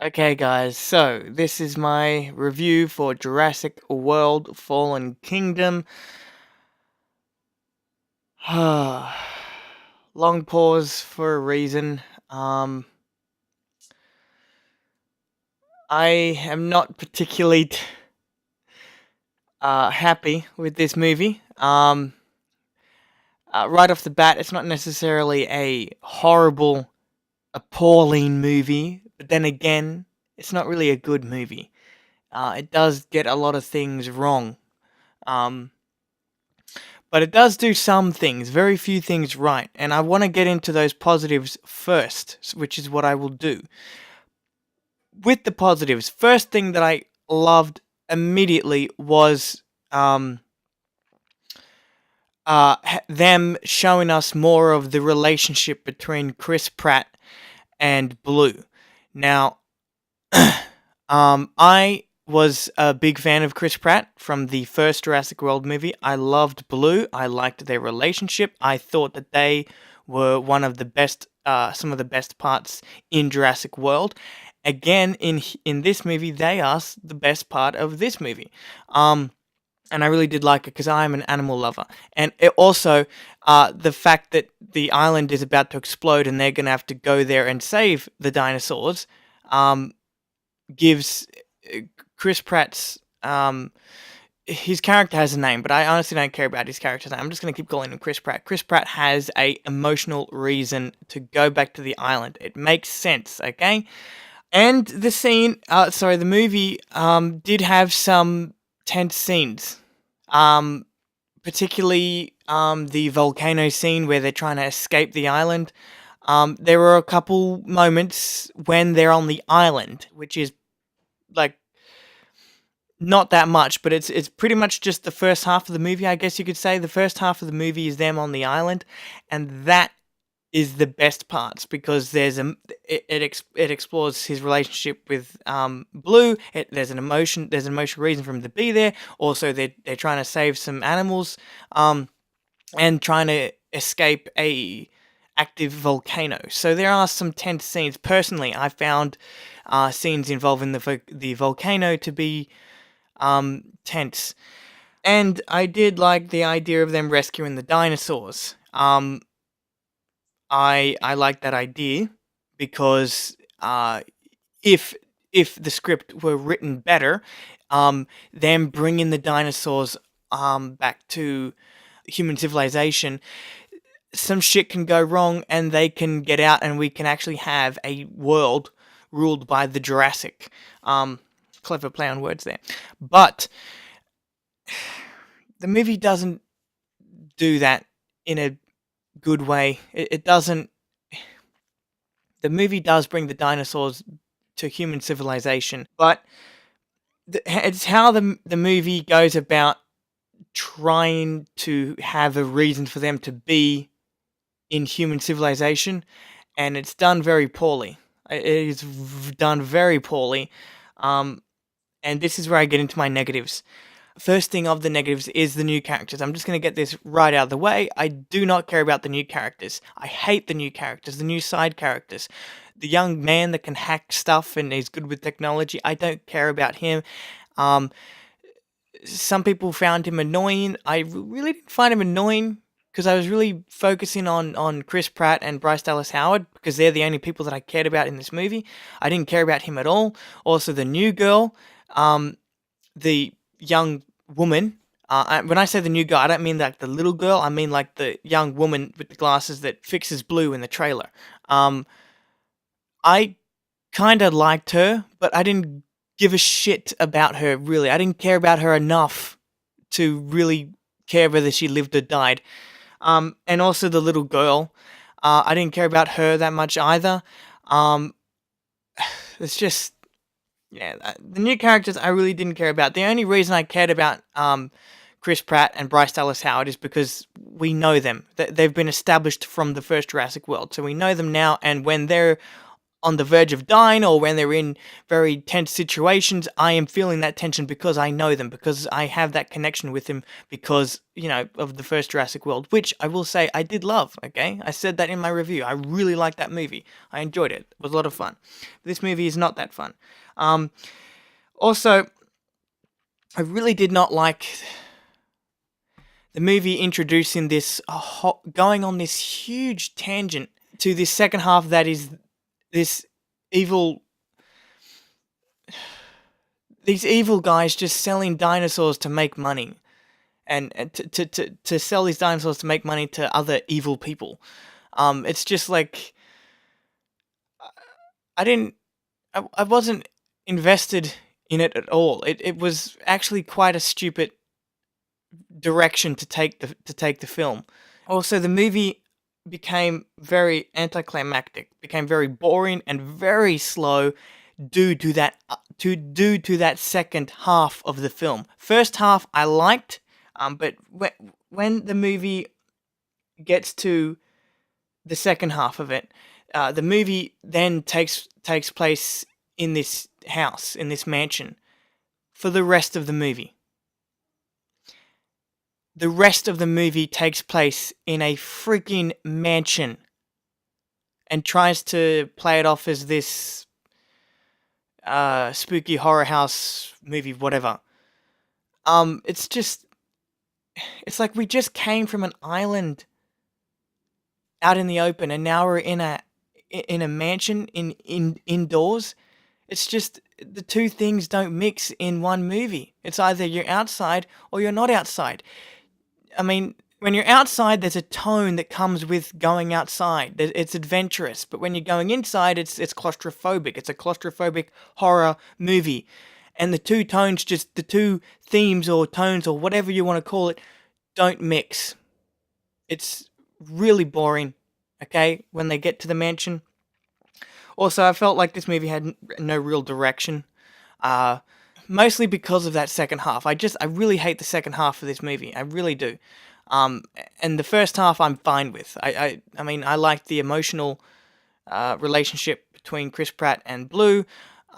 Okay, guys, so this is my review for Jurassic World Fallen Kingdom. Long pause for a reason. Um, I am not particularly happy with this movie. Right off the bat, it's not necessarily a horrible, appalling movie, but then again, it's not really a good movie. It does get a lot of things wrong. Um, But it does do some things, very few things right, and I want to get into those positives first, which is what I will do. With the positives, first thing that I loved immediately was them showing us more of the relationship between Chris Pratt and Blue. Now, I was a big fan of Chris Pratt from the first Jurassic World movie. I loved Blue. I liked their relationship. I thought that they were one of the best, some of the best parts in Jurassic World. Again, in this movie, they are the best part of this movie. And I really did like it because I'm an animal lover. And it also, the fact that the island is about to explode and they're going to have to go there and save the dinosaurs, gives Chris Pratt's his character has a name, but I honestly don't care about his character's name. I'm just going to keep calling him Chris Pratt. Chris Pratt has a emotional reason to go back to the island. It makes sense, okay? And the movie, did have some tense scenes. Um, Particularly, the volcano scene where they're trying to escape the island. There were a couple moments when they're on the island, which is like not that much, but it's pretty much just the first half of the movie, I guess you could say. The first half of the movie is them on the island, and that is the best parts because it explores his relationship with Blue. There's an emotional reason for him to be there. Also, they're trying to save some animals, and trying to escape a active volcano. So there are some tense scenes. Personally, I found scenes involving the volcano to be tense. And I did like the idea of them rescuing the dinosaurs. I like that idea because if if the script were written better, them bringing the dinosaurs back to human civilization, some shit can go wrong and they can get out, and we can actually have a world ruled by the Jurassic. Clever play on words there, but the movie doesn't do that in a good way. It doesn't. The movie does bring the dinosaurs to human civilization, but it's how the movie goes about trying to have a reason for them to be in human civilization, and it's done very poorly. It is done very poorly, and this is where I get into my negatives. First thing of the negatives is the new characters. I'm just going to get this right out of the way. I do not care about the new characters. I hate the new characters, the new side characters. The young man that can hack stuff and is good with technology, I don't care about him. Um, some people found him annoying. I really didn't find him annoying because I was really focusing on Chris Pratt and Bryce Dallas Howard because they're the only people that I cared about in this movie. I didn't care about him at all. Also, the new girl, the young woman. When I say the new girl, I don't mean like the little girl. I mean like the young woman with the glasses that fixes Blue in the trailer. I kind of liked her, but I didn't give a shit about her, really. I didn't care about her enough to really care whether she lived or died. And also the little girl. I didn't care about her that much either. Um, it's just, yeah, the new characters I really didn't care about. The only reason I cared about Chris Pratt and Bryce Dallas Howard is because we know them. They've been established from the first Jurassic World, so we know them now. And when they're on the verge of dying or when they're in very tense situations, I am feeling that tension because I know them, because I have that connection with them because, of the first Jurassic World, which I will say I did love, okay? I said that in my review. I really liked that movie. I enjoyed it. It was a lot of fun. This movie is not that fun. Also, I really did not like the movie introducing this, going on this huge tangent to this second half that is this evil, these evil guys just selling dinosaurs to make money, and to sell these dinosaurs to make money to other evil people. It's just like I wasn't invested in it at all. It was actually quite a stupid direction to take the film. Also, the movie became very anticlimactic, became very boring and very slow due to that second half of the film. First half I liked, but when the movie gets to the second half of it, the movie then takes place in this house, in this mansion, for the rest of the movie. The rest of the movie takes place in a freaking mansion and tries to play it off as this spooky horror house movie, whatever. It's like we just came from an island out in the open and now we're in a mansion indoors. It's just the two things don't mix in one movie. It's either you're outside or you're not outside. I mean, when you're outside, there's a tone that comes with going outside. It's adventurous, but when you're going inside, it's claustrophobic. It's a claustrophobic horror movie, and the two themes or tones or whatever you want to call it, don't mix. It's really boring. Okay, when they get to the mansion. Also, I felt like this movie had no real direction. Mostly because of that second half. I really hate the second half of this movie. I really do. And the first half I'm fine with. I mean, I liked the emotional relationship between Chris Pratt and Blue,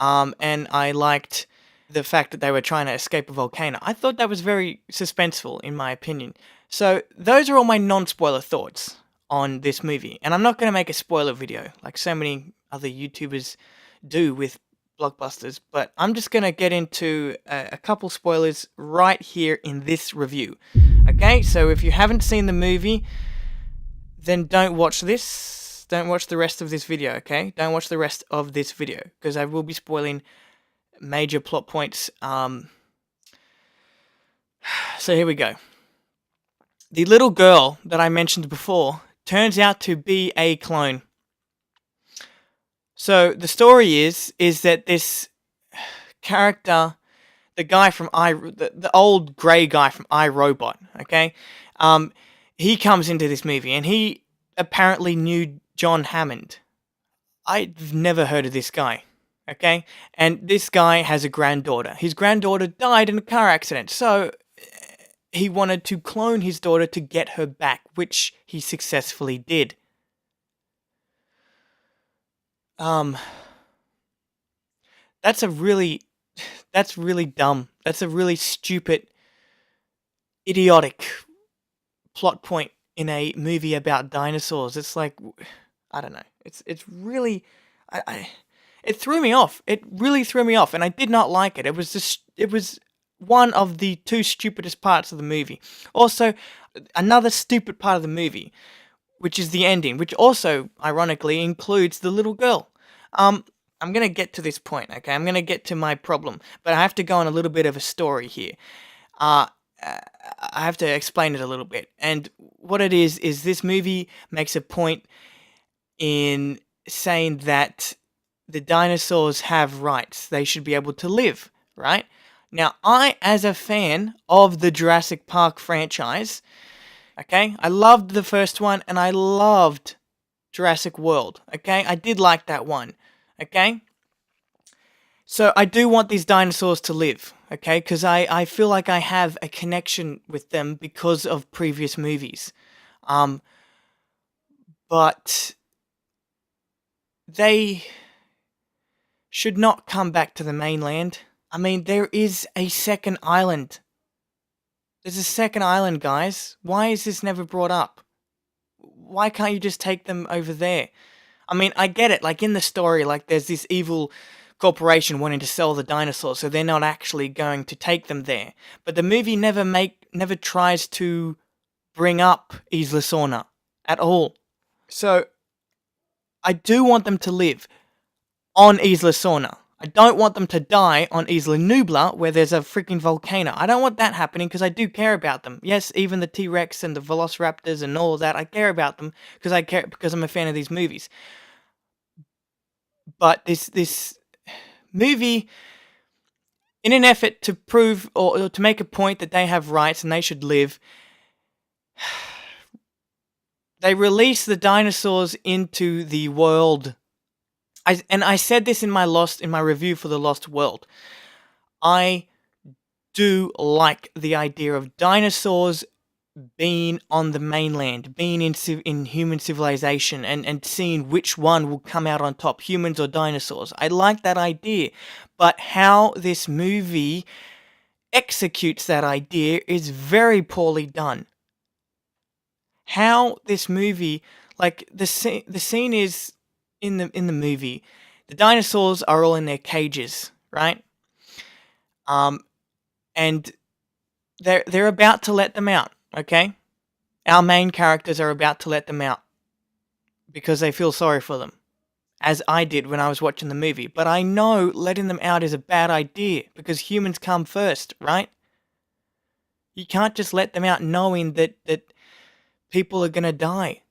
and I liked the fact that they were trying to escape a volcano. I thought that was very suspenseful, in my opinion. So those are all my non-spoiler thoughts on this movie. And I'm not going to make a spoiler video like so many other YouTubers do with blockbusters, but I'm just going to get into a couple spoilers right here in this review. Okay, so if you haven't seen the movie, then don't watch this. Don't watch the rest of this video, okay? Don't watch the rest of this video, because I will be spoiling major plot points. So here we go. The little girl that I mentioned before turns out to be a clone. So the story is that this character, the guy from the old grey guy from iRobot, okay, he comes into this movie and he apparently knew John Hammond. I've never heard of this guy, okay, and this guy has a granddaughter. His granddaughter died in a car accident, so he wanted to clone his daughter to get her back, which he successfully did. That's really dumb. That's a really stupid, idiotic plot point in a movie about dinosaurs. It's like, I don't know. It's really, it threw me off. It really threw me off, and I did not like it. It was one of the two stupidest parts of the movie. Also, another stupid part of the movie, which is the ending, which also, ironically, includes the little girl. I'm going to get to this point, okay? I'm going to get to my problem, but I have to go on a little bit of a story here. I have to explain it a little bit. And what it is this movie makes a point in saying that the dinosaurs have rights. They should be able to live, right? Now, I, as a fan of the Jurassic Park franchise, okay, I loved the first one, and I loved Jurassic World, okay? I did like that one, okay? So I do want these dinosaurs to live, okay? Because I feel like I have a connection with them because of previous movies. But they should not come back to the mainland. I mean, there is a second island. There's a second island, guys. Why is this never brought up? Why can't you just take them over there? I mean, I get it. Like, in the story, like, there's this evil corporation wanting to sell the dinosaurs, so they're not actually going to take them there. But the movie never tries to bring up Isla Sorna at all. So, I do want them to live on Isla Sorna. I don't want them to die on Isla Nublar, where there's a freaking volcano. I don't want that happening, because I do care about them. Yes, even the T-Rex and the Velociraptors and all of that, I care about them, because I'm a fan of these movies. But this movie, in an effort to prove or to make a point that they have rights and they should live, they release the dinosaurs into the world. I said this in my review for The Lost World. I do like the idea of dinosaurs being on the mainland, being in human civilization, and seeing which one will come out on top, humans or dinosaurs. I like that idea, but how this movie executes that idea is very poorly done. How this movie, like, the scene is in the movie, the dinosaurs are all in their cages, right? And they're about to let them out. Okay? Our main characters are about to let them out because they feel sorry for them, as I did when I was watching the movie. But I know letting them out is a bad idea because humans come first, right? You can't just let them out knowing that people are going to die.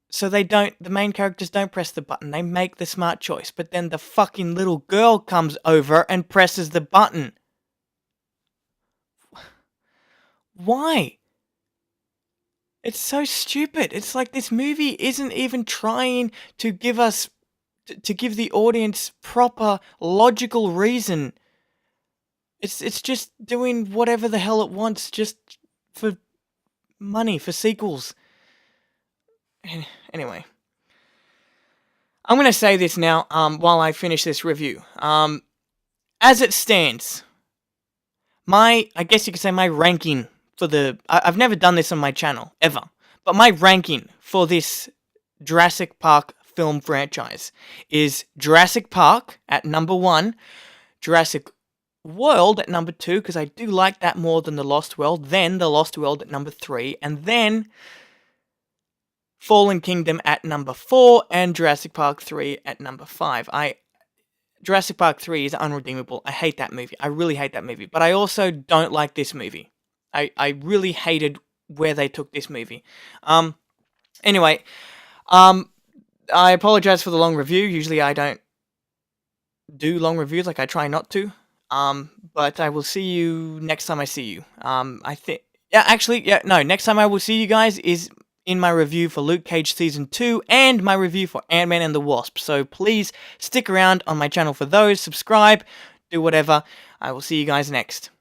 So the main characters don't press the button. They make the smart choice. But then the fucking little girl comes over and presses the button. Why? It's so stupid. It's like this movie isn't even trying to give us, to give the audience proper logical reason. It's just doing whatever the hell it wants just for money, for sequels. Anyway. I'm going to say this now while I finish this review. As it stands, I guess you could say my ranking for I've never done this on my channel, ever. But my ranking for this Jurassic Park film franchise is Jurassic Park at number 1, Jurassic World at number 2, because I do like that more than The Lost World, then The Lost World at number 3, and then Fallen Kingdom at number 4, and Jurassic Park 3 at number 5. Jurassic Park 3 is unredeemable. I hate that movie. I really hate that movie. But I also don't like this movie. I really hated where they took this movie. Anyway, I apologize for the long review. Usually I don't do long reviews, like I try not to. But I will see you next time I see you. Next time I will see you guys is in my review for Luke Cage Season 2 and my review for Ant-Man and the Wasp. So please stick around on my channel for those, subscribe, do whatever. I will see you guys next.